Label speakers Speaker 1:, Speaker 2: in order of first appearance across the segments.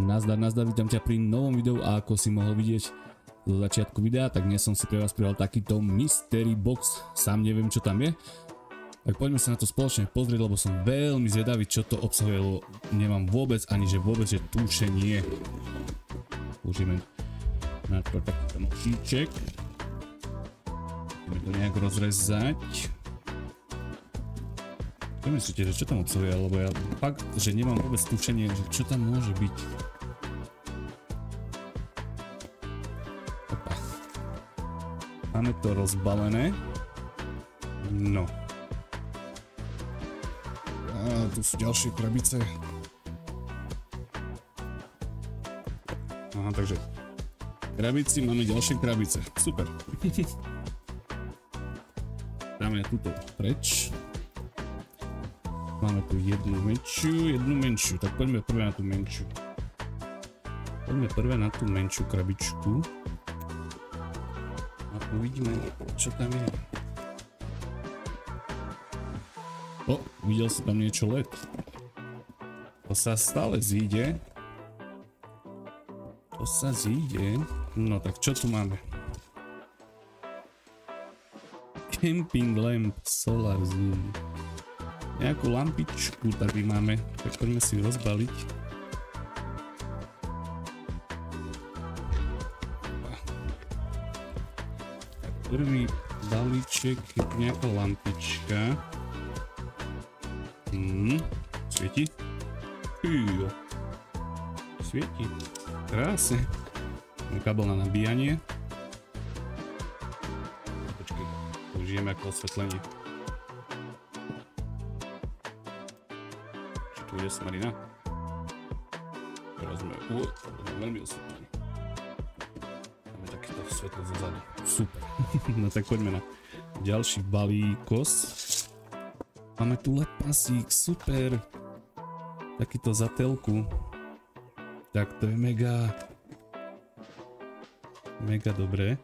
Speaker 1: Nazdar, vítam ťa pri novom videu a ako si mohol vidieť do začiatku videa, tak dnes som si pre vás prijal takýto mystery box, sám neviem čo tam je. Tak poďme sa na to spoločne pozrieť, lebo som veľmi zvedavý čo to obsahuje, lebo nemám vôbec že tušenie. Použijeme na to takýto nožíček. Ideme to nejak rozrezať. Čo myslíte, že čo tam obsahuje, lebo ja fakt, že nemám vôbec tušenie, že čo tam môže byť. Opa. Máme to rozbalené. No. A tu sú ďalšie krabice. Aha, takže v krabici máme ďalšie krabice. Super. Dáme túto preč. Máme tu jednu menšiu, tak poďme prvé na tú menšiu krabičku. A uvidíme, čo tam je. O, videl som tam niečo LED. To sa stále zíde. No tak čo tu máme? Camping lamp solar zoom. Nejakú lampičku tady máme, tak poďme si rozbaliť. Prvý balíček je nejaká lampička. Svieti? Jo. Svieti. Krásne. Kábel na nabíjanie. Počkej, použijeme ako osvetlenie. Tu je smarina. Teraz sme veľmi osvetlení. Máme takéto svetlo zozadu. Super. No tak poďme na ďalší balíkos. Máme tu LED pasík, super. Takýto za telku. Tak to je mega dobré.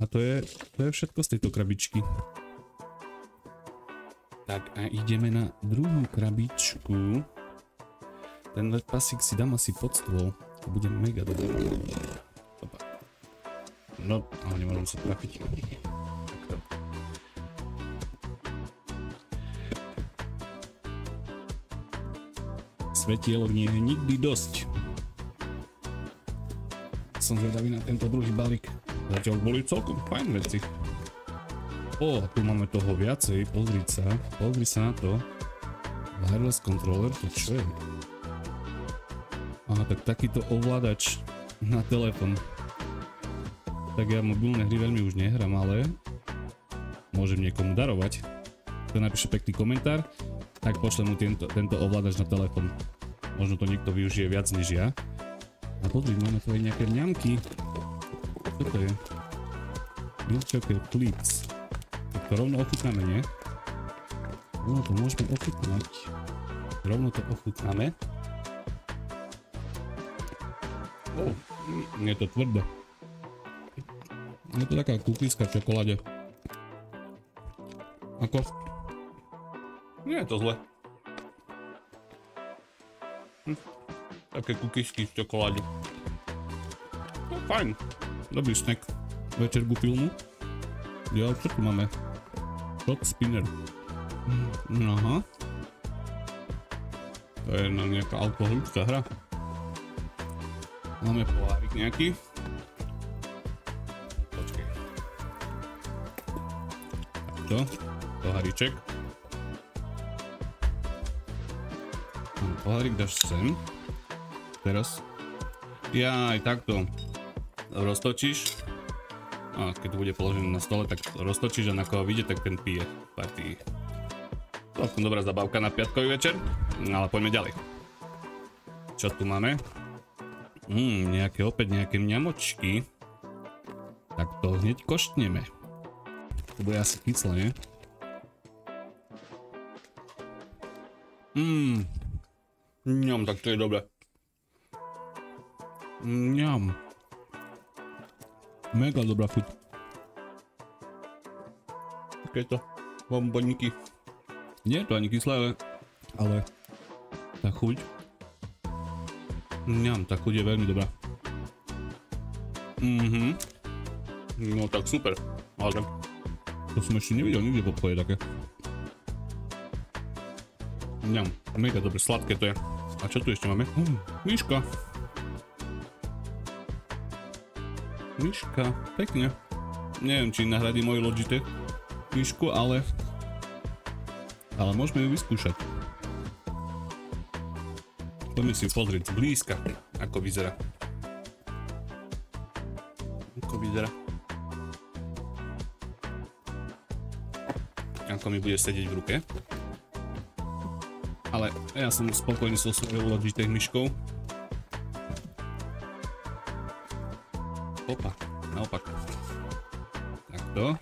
Speaker 1: A to je všetko z tejto krabičky. Tak a ideme na druhú krabičku. Ten LED pasík si dám asi pod stôl. To bude mega dobré. Opa. No, ale nemôžem sa trafiť. Takto. Svetielok nie je nikdy dosť. Som zvedavý na tento druhý balík. Zatiaľ boli celkom fajn veci. O, tu máme toho viacej, pozri sa na to. Wireless controller, to čo je? Aha, tak takýto ovládač na telefon. Tak ja mobilné hry veľmi už nehrám, ale môžem niekomu darovať. Kto napíše pekný komentár, tak pošlem mu tento ovládač na telefon. Možno to niekto využije viac než ja. A pozri, máme tu aj nejaké mňamky. Čo to je? Milčoker Clips. To rovno ochutnáme, nie? Rovno to môžeme ochutnať. Rovno to ochutnáme. Je to tvrdé. Je to taká kukíska v čokoláde. Ako? Nie je to zle. Také kukísky v čokoláde. No fajn. Dobrý snack. Večer ku filmu. Ja, čo tu máme? Shot spinner. Aha. To je na nejaká alkoholická hra. Máme pohárik nejaký. Počkej. Takto. Poháriček. Pohárik dáš sem. Teraz. Ja aj takto roztočíš. A keď to bude položené na stole, tak roztočíš a na koho vyjde, tak ten pije v partii. Celkom dobrá zabavka na piatkový večer, ale poďme ďalej. Čo tu máme? Opäť nejaké mňamočky. Tak to hneď koštneme. To bude asi kyslé, nie? Ňam, tak to je dobré. Ňam. Mega dobrá chuť. Takéto bomboníky. Nie je to ani kyslé, ale tá chuť tá chuť je veľmi dobrá. No tak super, ale to som ešte nevidel nikde v obchode také. Mega dobre, sladké to je. A čo tu ešte máme? Myška. Myška, pekne. Neviem, či nahradí môj Logitech myšku, ale môžeme ju vyskúšať. Poďme si ju pozrieť zblízka, ako vyzerá. Ako mi bude sedieť v ruke. Ale ja som spokojný so svojou Logitech myškou. Opa, naopak. Takto.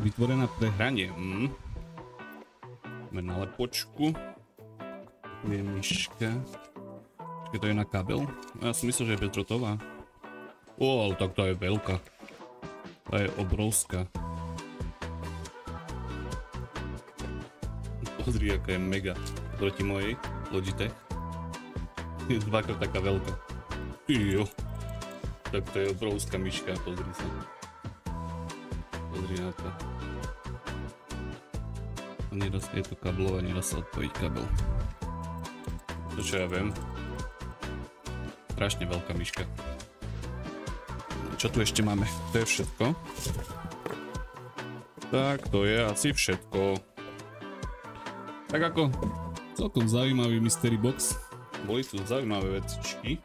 Speaker 1: Vytvorená pre hranie. Máme nálepočku. Tu je myška. Počkej, to je na kabel? Ja som myslel, že je bezdrôtová. Tak to je veľká. To je obrovská. Pozri, aká je mega proti mojej Logitech. Je dvakrát taká veľká. Tak to je obrovská myška, pozri sa. Pozri na to. Neraz je to kablová, neraz sa odpojiť kabel. To čo ja viem. Strašne veľká myška. Čo tu ešte máme? To je všetko. Tak, to je asi všetko. Tak ako celkom zaujímavý mystery box. Boli tu zaujímavé vecičky.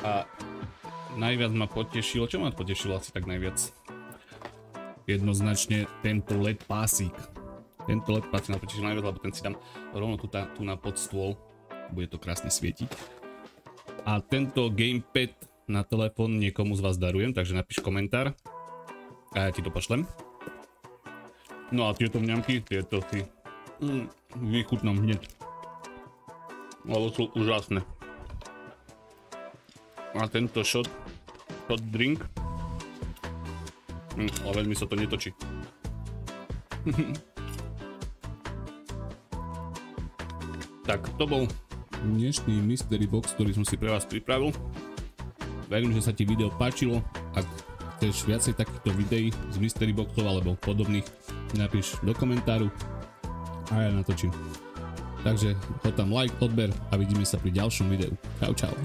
Speaker 1: A najviac ma potešilo, čo ma potešilo asi tak najviac? Jednoznačne tento LED pásik. Tento LED pásik ma potešil najviac, lebo ten si dám rovno tu na podstôl. Bude to krásne svietiť. A tento gamepad na telefón niekomu z vás darujem, takže napíš komentár a ja ti to pošlem. No a tieto mňamky, tieto si vychutnám hneď. Lebo sú úžasné. A tento shot drink. Ale veľmi sa to netočí. Tak, to bol dnešný mystery box, ktorý som si pre vás pripravil. Verím, že sa ti video páčilo. Ak chceš viacej takýchto videí z mystery boxov alebo podobných, napíš do komentáru a ja natočím. Takže ho tam like, odber a vidíme sa pri ďalšom videu. Čau, čau.